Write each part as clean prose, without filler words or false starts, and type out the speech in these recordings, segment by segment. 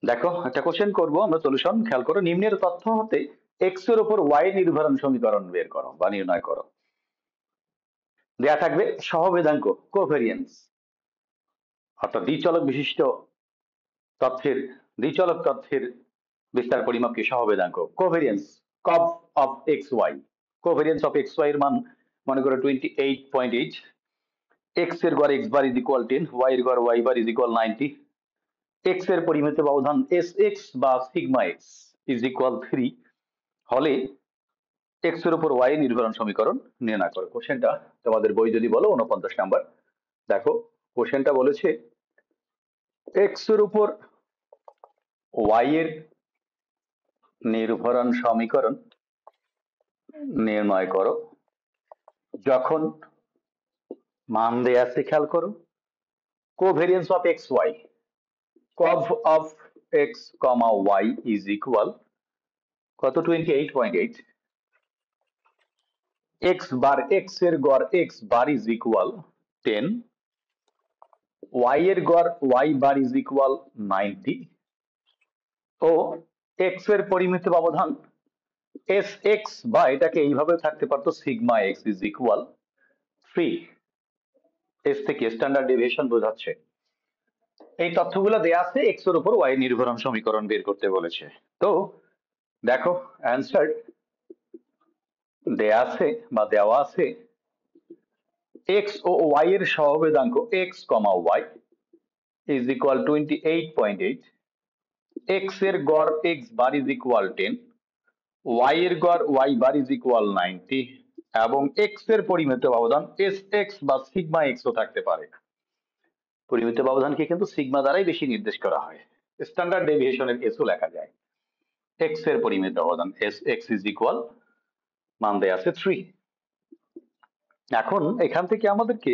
দেখো একটা কোশ্চেন করব আমরা, সলিউশন খেয়াল করো। নিম্নের তথ্য হতে এক্স এর উপর ওয়াই নির্ভরণ সমীকরণ বের করো বা নির্ণয় করো। দেয়া থাকবে সহবেদাঙ্ক কোভেরিয়েন্স, অর্থাৎ দ্বিচলক তথ্যের বিস্তার পরিমাপকে সহবেদাঙ্ক covariance cov of x Y. Covariance of x Y এর মান মনে করো 28.8, এক্স এর গড় x bar is equal 10, Y এর গড় Y bar is equal 90, X এর পরিমিত ব্যবধান এস এক্স বা সিগমা এক্স ইজ ইকুয়াল 3 হলে এক্স এর উপর ওয়াই নির্ভরণ সমীকরণ নির্ণয় করো। কোশ্চেনটা তোমাদের বই যদি বলো 49 নাম্বার। দেখো কোশ্চেনটা বলেছে এক্স এর উপর ওয়াই এর নির্ভরণ সমীকরণ নির্ণয় করো যখন মান দেয়া আছে, খেয়াল করো, covariance of x y, cov of x comma Y is equal কত 28.8, এক্স বার এক্স এর গড় x bar is equal 10, Y এর গড় ওয়াই বার ইজ ইকুয়াল 90 ও এক্স এর পরিমিত ব্যবধান এস এক্স, বা এটাকে এইভাবে থাকতে পারতো sigma X is equal 3। S থেকে স্ট্যান্ডার্ড ডেভিয়েশন বোঝাচ্ছে। এই তথ্যগুলো দেয়া আছে, এক্স এর উপর ওয়াই নির্ভরণ সমীকরণ বের করতে বলেছে। তো দেখো অ্যান্সার দেয়া আছে বা দেওয়া আছে এক্স ও ওয়াই এর সহবেদাঙ্ক X comma Y is equal 28.8, X এর গড় x bar is equal 10, Y এর গড় ওয়াই বার ইজ ইকুয়াল 90 এবং এক্স এর পরিমিত ব্যবধান এস এক্স বা সিগমা এক্স ও থাকতে পারে। পরিমিত ব্যবধানকে কিন্তু সিগমা দ্বারাই বেশি নির্দেশ করা হয়, স্ট্যান্ডার্ড ডেভিয়েশনের এস ও লেখা যায়। এক্স এর পরিমিত ব্যবধান এস এক্স ইজ ইকুয়াল মান দেয়া আছে 3। এখন এখান থেকে আমাদেরকে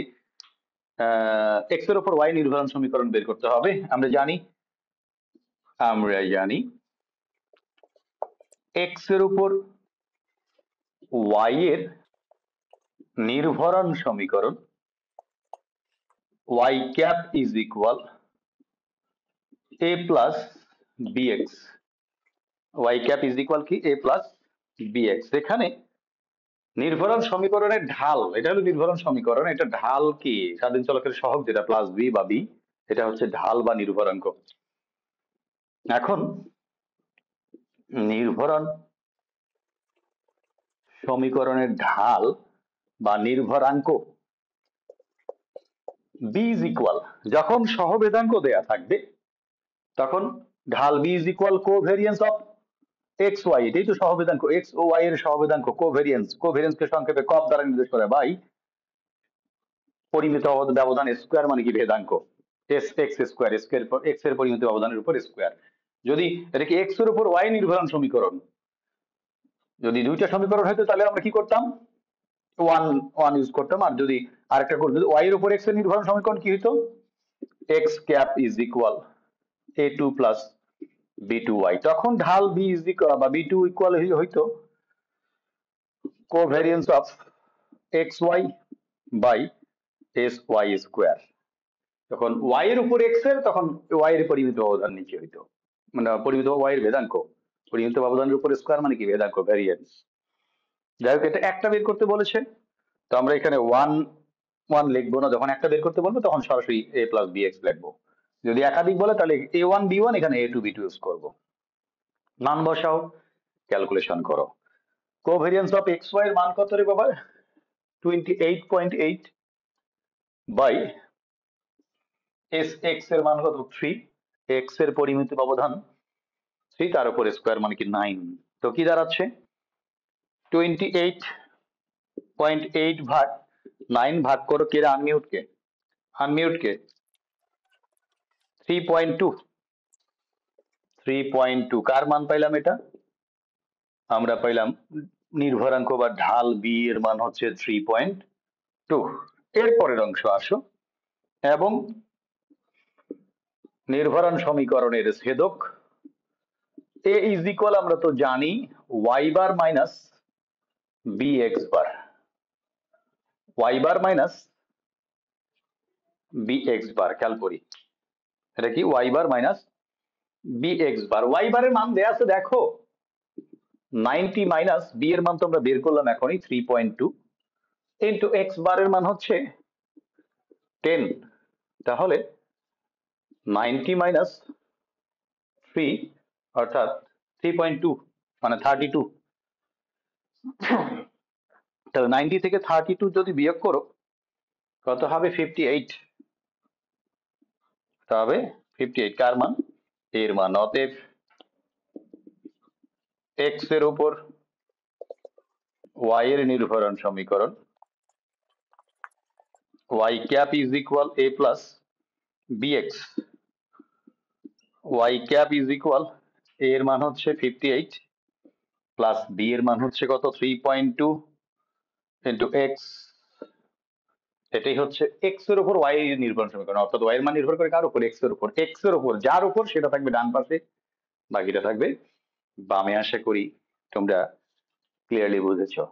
এক্স এর উপর ওয়াই নির্ভরণ সমীকরণ বের করতে হবে। আমরা জানি এক্স এর উপর ওয়াই এর নির্ভরণ সমীকরণ y cap is equal a plus b x. Y cap is equal কি এ প্লাস বিএক্স। এখানে নির্ভরণ সমীকরণের ঢাল, এটা হলো নির্ভরণ সমীকরণ, এটা ঢাল কি স্বাধীন চলকের সহগ যেটা প্লাস বি বা বি, এটা হচ্ছে ঢাল বা নির্ভরাঙ্ক। এখন নির্ভরণ সমীকরণের ঢাল বা নির্ভরাঙ্ক বি ইজ ইকুয়াল, যখন সহবেদাঙ্ক দেয়া থাকবে তখন ঢাল b is equal covariance of x y, এটাই তো সহবেদাঙ্ক, এক্স ও ওয়াই এর সহবেদাঙ্ক কোভেরিয়েন্স। কোভেরিয়েন্সকে সংক্ষেপে কব দ্বারা নির্দেশ করে, বাই পরিমিত ব্যবধান স্কোয়ার মানে কি ভেদাঙ্ক এস এক্স স্কোয়ার, এক্স এর পরিমিত ব্যবধানের উপর স্কোয়ার। যদি এটাকে এক্স এর উপর ওয়াই নির্ভরণ সমীকরণ, যদি দুইটা সমীকরণ হতো তাহলে আমরা কি করতাম, ওয়ান ওয়ান ইউজ করতাম। আর যদি আরেকটা করতাম, যদি ওয়াই এর উপর এক্স এর নির্ভরণ সমীকরণ কি হইতো, x cap is equal a two plus b two y, তখন ঢাল বি ইজ ইকুয়াল বা বি টু ইকুয়াল হইতো covariance of x y by s y square. যখন ওয়াই এর উপর এক্স এর, তখন ওয়াই এর পরিমিত ব্যবধান নিচে হইতো, মানে পরিমিত ওয়াই এর ভেদাঙ্ক, পরিমিত ব্যবধানের উপর স্কোয়ার মানে কি ভেদাঙ্ক ভ্যারিয়েন্স। যাই হোক, এটা একটা বের করতে বলেছে, তো আমরা এখানে ওয়ান ওয়ান লিখবো না, যখন একটা বের করতে বলবো তখন সরাসরি এ প্লাস বি এক্স লিখবো। যদি একাধিক বলে তাহলে এ ওয়ান বি ওয়ান, এখানে এ টু বি টু ইউজ করবো। মান বসাও, ক্যালকুলেশন করো। কোভেরিয়েন্স অফ এক্স ওয়াই এর মান কত রে বাবা, 28.8 বাই এস এক্স এর মান কত 3, এক্স এর পরিমিত ব্যবধান 3 তার উপর স্কোয়ার মানে কি 9। তো কি দাঁড়াচ্ছে 28.8 ভাগ 9 ভাগ করো, কে আনমিউট কে, আনমিউট কে 3.2, 3.2 কার মান পাইলাম এটা, আমরা পাইলাম নির্ভরাঙ্ক বা ঢাল বি এর মান হচ্ছে 3.2। এর পরের অংশ আসো, এবং নির্ভরণ সমীকরণের ছেদক এ ইজ ইকুয়াল, আমরা তো জানি y bar minus B x bar, y bar minus B x bar. খেয়াল করি এটা কি y bar minus B x bar, Y বারের মান দেয়া আছে দেখো, 90 মাইনাস বি এর মান তো আমরা বের করলাম এখনই 3.2 ইন্টু এক্স বারের মান হচ্ছে 10, তাহলে 90 মাইনাস 3 অর্থাৎ 3.2 মানে 32, তাহলে 90 থেকে 32 যদি বিয়োগ করো কত হবে 58, তবে 58 কার মান, এর মান। অতএব এক্স এর উপর ওয়াই এর নির্ভরণ সমীকরণ y cap is equal a plus bx, y cap is equal a এর মান হচ্ছে 58 প্লাস বি এর মান হচ্ছে কত 3.2 ইন্টু এক্স, এটাই হচ্ছে এক্স এর উপর ওয়াই এর নির্ভরণ সমীকরণ। অর্থাৎ ওয়াই এর মান নির্ভর করে কার উপর, এক্স এর উপর। এক্স এর উপর যার উপর সেটা থাকবে ডান পাশে, বাকিটা থাকবে বামে। আশা করি তোমরা ক্লিয়ারলি বুঝেছো।